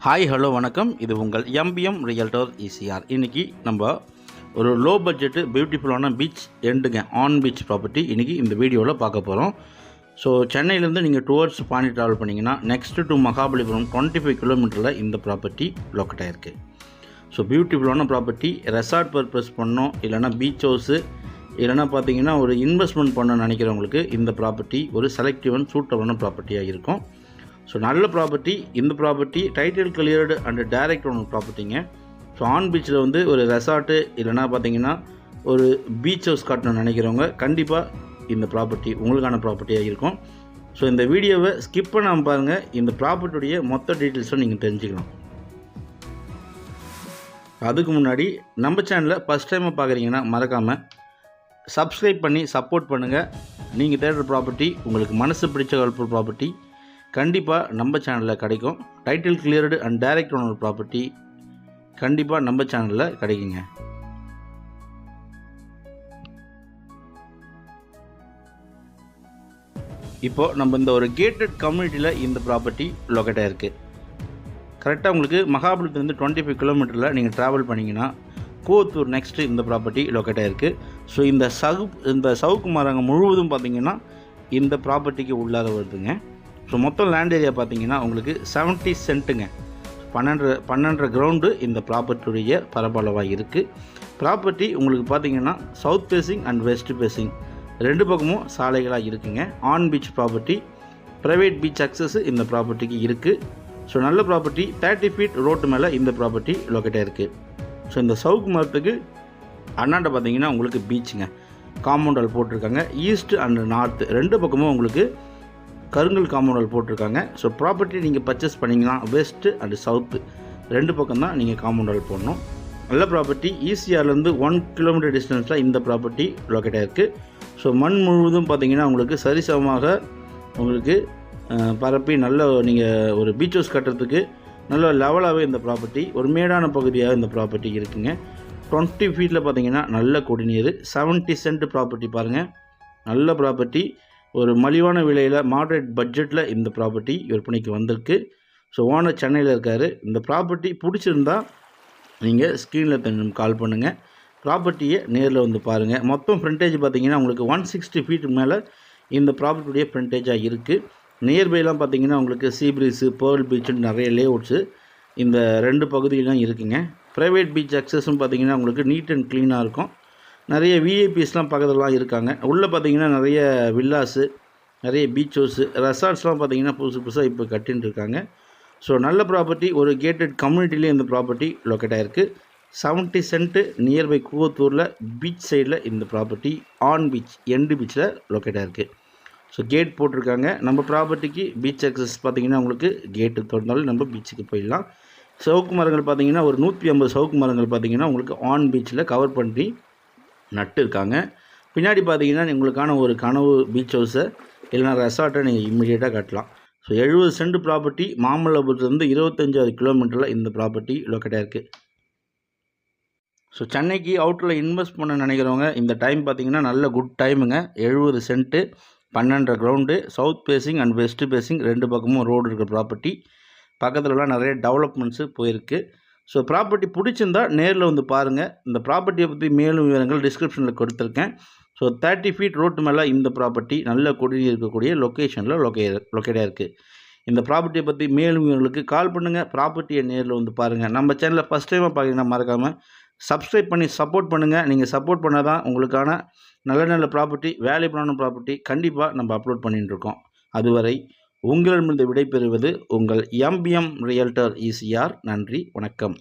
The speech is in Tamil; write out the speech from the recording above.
ஹாய் ஹலோ வணக்கம். இது உங்கள் எம்பிஎம் ரியல்டர் ஈசிஆர். இன்றைக்கி நம்ம ஒரு லோ பட்ஜெட்டு பியூட்டிஃபுல்லான பீச் எண்டுங்க ஆன் பீச் ப்ராப்பர்ட்டி இன்றைக்கி இந்த வீடியோவில் பார்க்க போகிறோம். ஸோ சென்னையிலேருந்து நீங்கள் டுவர்ட்ஸ் பாண்டி ட்ராவல் பண்ணிங்கன்னா நெக்ஸ்ட்டு டு மகாபலிபுரம் 25 கிலோமீட்டரில் இந்த ப்ராப்பர்ட்டி லொக்கேட் ஆகிருக்கு. ஸோ பியூட்டிஃபுல்லான ப்ராப்பர்ட்டி. ரெசார்ட் பர்பஸ் பண்ணோம், இல்லைனா பீச் ஹவுஸு, இல்லைனா பார்த்தீங்கன்னா ஒரு இன்வெஸ்ட்மெண்ட் பண்ண நினைக்கிறவங்களுக்கு இந்த ப்ராப்பர்ட்டி ஒரு செலக்டிவ் அண்ட் சூட்டபிளான ப்ராப்பர்ட்டியாக இருக்கும். ஸோ நல்ல ப்ராப்பர்ட்டி. இந்த property title cleared and direct own ப்ராப்பர்ட்டிங்க. ஸோ ஆன் பீச்சில் வந்து ஒரு ரெசார்ட்டு இல்லைனா பார்த்தீங்கன்னா ஒரு பீச் ஹவுஸ் காட்டணும்னு நினைக்கிறவங்க கண்டிப்பாக இந்த ப்ராப்பர்ட்டி உங்களுக்கான ப்ராப்பர்ட்டியாக இருக்கும். ஸோ இந்த வீடியோவை ஸ்கிப் பண்ணாமல் பாருங்கள். இந்த ப்ராப்பர்ட்டியுடைய மொத்த டீட்டெயில்ஸும் நீங்கள் தெரிஞ்சுக்கலாம். அதுக்கு முன்னாடி நம்ம சேனலை ஃபஸ்ட் டைமாக பார்க்குறீங்கன்னா மறக்காமல் சப்ஸ்கிரைப் பண்ணி சப்போர்ட் பண்ணுங்கள். நீங்கள் தேடுற ப்ராப்பர்ட்டி, உங்களுக்கு மனசு பிடிச்ச ப்ராப்பர்ட்டி கண்டிப்பாக நம்ம சேனலில் கிடைக்கும். Title cleared and direct owner property கண்டிப்பாக நம்ம சேனலில் கிடைக்குங்க. இப்போது நம்ம இந்த ஒரு கேட்டட் கம்யூனிட்டியில் இந்த ப்ராப்பர்ட்டி லொக்கேட் ஆகிருக்கு. கரெக்டாக உங்களுக்கு மகாபலிபுரத்துலேருந்து 25 கிலோமீட்டரில் நீங்கள் ட்ராவல் பண்ணிங்கன்னா கோத்தூர் நெக்ஸ்ட்டு இந்த ப்ராப்பர்ட்டி லொக்கேட் ஆகிருக்கு. ஸோ இந்த சவுக்கு மரங்க முழுவதும் பார்த்திங்கன்னா இந்த ப்ராப்பர்ட்டிக்கு உள்ளார வருதுங்க. ஸோ மொத்தம் லேண்ட் ஏரியா பார்த்தீங்கன்னா உங்களுக்கு 70 சென்ட்டுங்க. 12 கிரவுண்டு இந்த ப்ராப்பர்ட்டியுடைய பரப்பளவாக இருக்குது. ப்ராப்பர்ட்டி உங்களுக்கு பார்த்தீங்கன்னா south facing and west facing ரெண்டு பக்கமும் சாலைகளாக இருக்குங்க. On beach property, private beach access இந்த ப்ராப்பர்ட்டிக்கு இருக்குது. ஸோ நல்ல ப்ராப்பர்ட்டி. 30 ஃபீட் ரோட்டு மேலே இந்த ப்ராப்பர்ட்டி லொக்கேட்டாக இருக்குது. ஸோ இந்த சவுக்கு மரத்துக்கு அண்ணாண்ட பார்த்தீங்கன்னா உங்களுக்கு பீச்சுங்க. காம்பவுண்ட் வால் போட்டிருக்காங்க. ஈஸ்ட் அண்ட் நார்த் ரெண்டு பக்கமும் உங்களுக்கு கருங்கல் காம்பவுண்ட் வால் போட்டிருக்காங்க. ஸோ ப்ராப்பர்ட்டி நீங்கள் பர்ச்சேஸ் பண்ணிங்கன்னா வெஸ்ட்டு அண்ட் சவுத்து ரெண்டு பக்கம் தான் நீங்கள் காம்பவுண்ட் வால் போடணும். நல்ல ப்ராப்பர்ட்டி. ஈசிஆர்லேருந்து 1 கிலோமீட்டர் டிஸ்டன்ஸில் இந்த ப்ராப்பர்ட்டி லொக்கேட் ஆகிருக்கு. ஸோ மண் முழுவதும் பார்த்திங்கன்னா உங்களுக்கு சரிசமமாக உங்களுக்கு பரப்பி நல்ல நீங்கள் ஒரு பீச் ஹவுஸ் கட்டுறதுக்கு நல்ல லெவலாகவே இந்த ப்ராப்பர்ட்டி ஒரு மேடான பகுதியாக இந்த ப்ராப்பர்ட்டி இருக்குங்க. 20 ஃபீட்டில் பார்த்தீங்கன்னா நல்ல குடிநீர். 70 சென்ட் ப்ராப்பர்ட்டி பாருங்கள். நல்ல ப்ராப்பர்ட்டி. ஒரு மலிவான விலையில் மாடரேட் பட்ஜெட்டில் இந்த ப்ராப்பர்ட்டி விற்பனைக்கு வந்திருக்கு. ஸோ ஓனர் சென்னையில் இருக்கார். இந்த ப்ராப்பர்ட்டி பிடிச்சிருந்தா நீங்கள் ஸ்க்ரீனில் கால் பண்ணுங்கள். ப்ராப்பர்ட்டியை நேரில் வந்து பாருங்கள். மொத்தம் ஃப்ரண்டேஜ் பார்த்திங்கன்னா உங்களுக்கு 160 ஃபீட்டுக்கு மேலே இந்த ப்ராப்பர்ட்டியுடைய ஃப்ரண்டேஜாக இருக்குது. நியர்பைலாம் பார்த்திங்கன்னா உங்களுக்கு சீ ப்ரீஸு, பேர்ல் பீச்சுன்னு நிறைய லேஅவுட்ஸு இந்த ரெண்டு பகுதியிலாம் இருக்குங்க. ப்ரைவேட் பீச் அக்சஸும் பார்த்திங்கன்னா உங்களுக்கு நீட் அண்ட் க்ளீனாக இருக்கும். நிறைய விஐபிஸ்லாம் பக்கத்துலலாம் இருக்காங்க. உள்ளே பார்த்திங்கன்னா நிறைய வில்லாஸு, நிறைய பீச் ஹவுஸு, ரெசார்ட்ஸ்லாம் பார்த்திங்கன்னா புதுசாக இப்போ கட்டின்னு இருக்காங்க. ஸோ நல்ல ப்ராப்பர்ட்டி. ஒரு கேட்டட் கம்யூனிட்டிலே இந்த ப்ராப்பர்ட்டி லொக்கேட் ஆகிருக்கு. 70 சென்ட்டு நியர்பை கூவத்தூரில் பீச் சைடில் இந்த ப்ராப்பர்ட்டி ஆன் பீச் எண்டு பீச்சில் லொக்கேட் ஆகிருக்கு. ஸோ கேட் போட்டிருக்காங்க. நம்ம ப்ராப்பர்ட்டிக்கு பீச் அக்சஸ் பார்த்திங்கன்னா உங்களுக்கு கேட்டு திறந்தாலும் நம்ம பீச்சுக்கு போயிடலாம். சவுக்கு மரங்கள் பார்த்திங்கன்னா ஒரு 150 சவுக்கு மரங்கள் பார்த்திங்கன்னா உங்களுக்கு ஆன் பீச்சில் கவர் பண்ணி நட்டு இருக்காங்க. பின்னாடி பார்த்தீங்கன்னா உங்களுக்கான ஒரு கனவு பீச் ஹவுஸை இல்லைனா ரெசார்ட்டை நீங்கள் இம்மிடியேட்டாக கட்டலாம். ஸோ 70 சென்ட் ப்ராப்பர்ட்டி மாமல்லபுரத்துலேருந்து 25 கிலோமீட்டரில் இந்த ப்ராப்பர்ட்டி லொக்கேட்டாக இருக்குது. ஸோ சென்னைக்கு அவுட்டரில் இன்வெஸ்ட் பண்ண நினைக்கிறவங்க இந்த டைம் பார்த்தீங்கன்னா நல்ல குட் டைமுங்க. 70 cent 12 ground, south facing and west facing ரெண்டு பக்கமும் ரோடு இருக்கிற ப்ராப்பர்ட்டி. பக்கத்துலலாம் நிறைய டெவலப்மெண்ட்ஸு போயிருக்கு. ஸோ ப்ராப்பர்ட்டி பிடிச்சிருந்தா நேரில் வந்து பாருங்கள். இந்த ப்ராப்பர்ட்டியை பற்றி மேலும் விவரங்கள் டிஸ்கிரிப்ஷனில் கொடுத்துருக்கேன். ஸோ 30 ஃபீட் ரோட்டு மேலே இந்த ப்ராப்பர்ட்டி நல்ல குடிநீர் இருக்கக்கூடிய லொக்கேஷனில் லொக்கேட்டாக இருக்குது. இந்த ப்ராப்பர்ட்டியை பற்றி மேலும் விவரங்களுக்கு கால் பண்ணுங்கள். ப்ராப்பர்ட்டியை நேரில் வந்து பாருங்கள். நம்ம சேனலில் ஃபஸ்ட் டைமாக பார்க்குறீங்கன்னா மறக்காமல் சப்ஸ்கிரைப் பண்ணி சப்போர்ட் பண்ணுங்கள். நீங்கள் சப்போர்ட் பண்ணால் தான் உங்களுக்கான நல்ல நல்ல ப்ராப்பர்ட்டி, வேல்யூபிளான ப்ராப்பர்ட்டி கண்டிப்பாக நம்ம அப்லோட் பண்ணிட்டுருக்கோம். அதுவரை உங்களிடமிருந்து விடைபெறுவது உங்கள் எம்பிஎம் ரியல்டர் ஈசிஆர். நன்றி, வணக்கம்.